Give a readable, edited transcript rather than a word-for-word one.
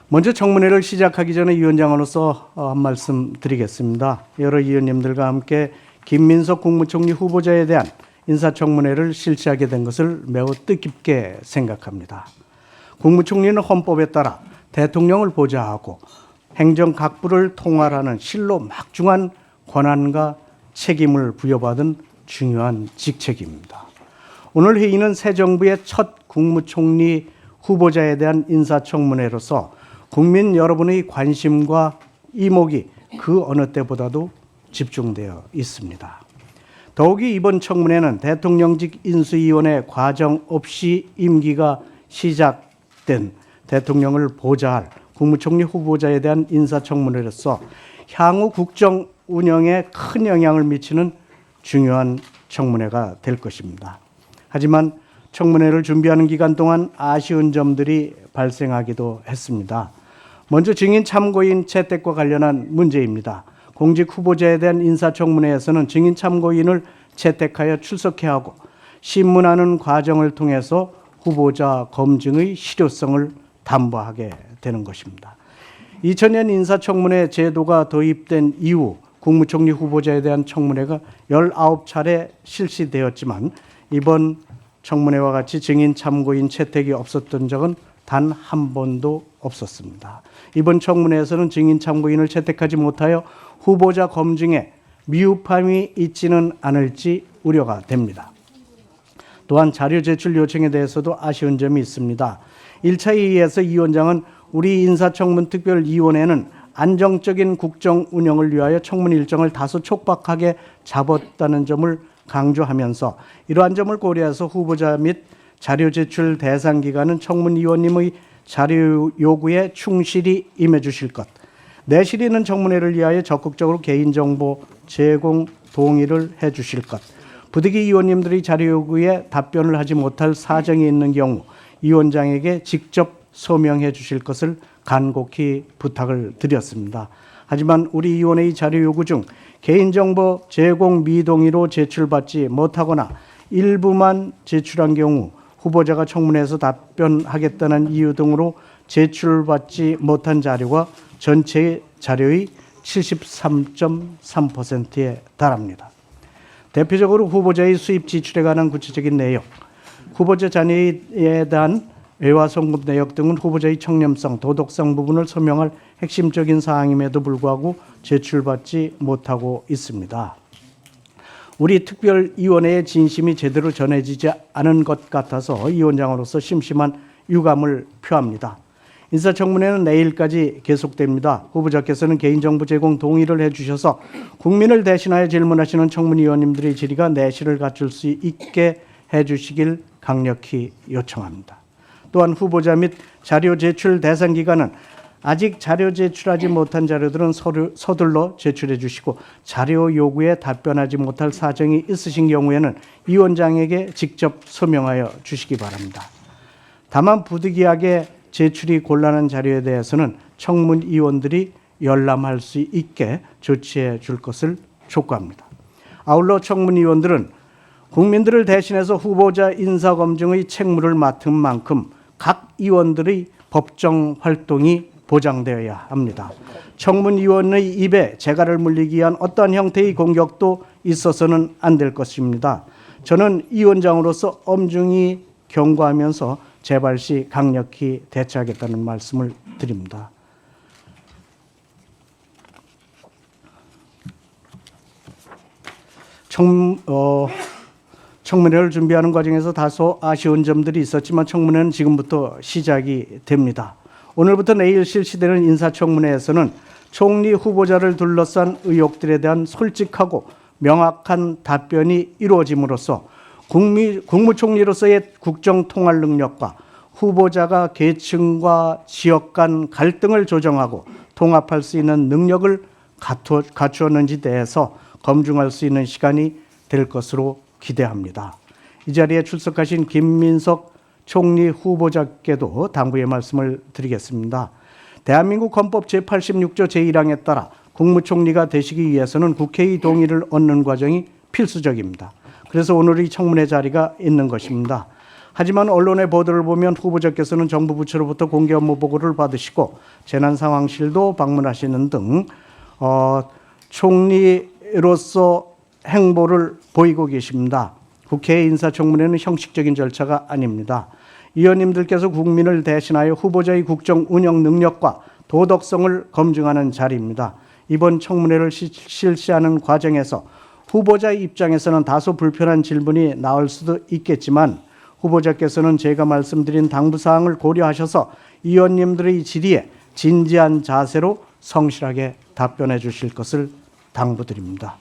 먼저 청문회를 시작하기 전에 위원장으로서 한 말씀 드리겠습니다. 여러 위원님들과 함께 김민석 국무총리 후보자에 대한 인사청문회를 실시하게 된 것을 매우 뜻깊게 생각합니다. 국무총리는 헌법에 따라 대통령을 보좌하고 행정 각부를 통할하는 실로 막중한 권한과 책임을 부여받은 중요한 직책입니다. 오늘 회의는 새 정부의 첫 국무총리 후보자에 대한 인사청문회로서 국민 여러분의 관심과 이목이 그 어느 때보다도 집중되어 있습니다. 더욱이 이번 청문회는 대통령직 인수위원회 과정 없이 임기가 시작된 대통령을 보좌할 국무총리 후보자에 대한 인사청문회로서 향후 국정 운영에 큰 영향을 미치는 중요한 청문회가 될 것입니다. 하지만 청문회를 준비하는 기간 동안 아쉬운 점들이 발생하기도 했습니다. 먼저 증인 참고인 채택과 관련한 문제입니다. 공직 후보자에 대한 인사청문회에서는 증인 참고인을 채택하여 출석해야 하고 신문하는 과정을 통해서 후보자 검증의 실효성을 담보하게 되는 것입니다. 2000년 인사청문회 제도가 도입된 이후 국무총리 후보자에 대한 청문회가 19차례 실시되었지만 이번 청문회와 같이 증인 참고인 채택이 없었던 적은 단 한 번도 없었습니다. 이번 청문회에서는 증인 참고인을 채택하지 못하여 후보자 검증에 미흡함이 있지는 않을지 우려가 됩니다. 또한 자료 제출 요청에 대해서도 아쉬운 점이 있습니다. 1차 회의에서 이 위원장은 우리 인사청문특별위원회는 안정적인 국정 운영을 위하여 청문 일정을 다소 촉박하게 잡았다는 점을 강조하면서 이러한 점을 고려해서 후보자 및 자료 제출 대상 기관은 청문위원님의 자료 요구에 충실히 임해 주실 것, 내실 있는 청문회를 위하여 적극적으로 개인정보 제공 동의를 해 주실 것, 부득이 위원님들이 자료 요구에 답변을 하지 못할 사정이 있는 경우 위원장에게 직접 소명해 주실 것을 간곡히 부탁을 드렸습니다. 하지만 우리 위원회의 자료 요구 중 개인정보 제공 미동의로 제출받지 못하거나 일부만 제출한 경우 후보자가 청문회에서 답변하겠다는 이유 등으로 제출받지 못한 자료가 전체 자료의 73.3%에 달합니다. 대표적으로 후보자의 수입 지출에 관한 구체적인 내용, 후보자 자녀에 대한 외화 송금 내역 등은 후보자의 청렴성, 도덕성 부분을 소명할 핵심적인 사항임에도 불구하고 제출받지 못하고 있습니다. 우리 특별위원회의 진심이 제대로 전해지지 않은 것 같아서 위원장으로서 심심한 유감을 표합니다. 인사청문회는 내일까지 계속됩니다. 후보자께서는 개인정보 제공 동의를 해주셔서 국민을 대신하여 질문하시는 청문위원님들의 질의가 내실을 갖출 수 있게 해주시길 강력히 요청합니다. 또한 후보자 및 자료 제출 대상 기관은 아직 자료 제출하지 못한 자료들은 서둘러 제출해 주시고 자료 요구에 답변하지 못할 사정이 있으신 경우에는 위원장에게 직접 소명하여 주시기 바랍니다. 다만 부득이하게 제출이 곤란한 자료에 대해서는 청문위원들이 열람할 수 있게 조치해 줄 것을 촉구합니다. 아울러 청문위원들은 국민들을 대신해서 후보자 인사검증의 책무를 맡은 만큼 각 위원들의 법정 활동이 보장되어야 합니다. 청문위원의 입에 재갈을 물리기 위한 어떠한 형태의 공격도 있어서는 안 될 것입니다. 저는 위원장으로서 엄중히 경고하면서 재발 시 강력히 대처하겠다는 말씀을 드립니다. 청문회를 준비하는 과정에서 다소 아쉬운 점들이 있었지만 청문회는 지금부터 시작이 됩니다. 오늘부터 내일 실시되는 인사청문회에서는 총리 후보자를 둘러싼 의혹들에 대한 솔직하고 명확한 답변이 이루어짐으로써 국무총리로서의 국정통할 능력과 후보자가 계층과 지역 간 갈등을 조정하고 통합할 수 있는 능력을 갖추었는지 대해서 검증할 수 있는 시간이 될 것으로 기대합니다. 이 자리에 출석하신 김민석 총리 후보자께도 당부의 말씀을 드리겠습니다. 대한민국 헌법 제86조 제1항에 따라 국무총리가 되시기 위해서는 국회의 동의를 얻는 과정이 필수적입니다. 그래서 오늘 이 청문회 자리가 있는 것입니다. 하지만 언론의 보도를 보면 후보자께서는 정부 부처로부터 공개 업무 보고를 받으시고 재난상황실도 방문하시는 등 총리로서 행보를 보이고 계십니다. 국회 인사청문회는 형식적인 절차가 아닙니다. 의원님들께서 국민을 대신하여 후보자의 국정 운영 능력과 도덕성을 검증하는 자리입니다. 이번 청문회를 실시하는 과정에서 후보자의 입장에서는 다소 불편한 질문이 나올 수도 있겠지만 후보자께서는 제가 말씀드린 당부사항을 고려하셔서 의원님들의 질의에 진지한 자세로 성실하게 답변해 주실 것을 당부드립니다.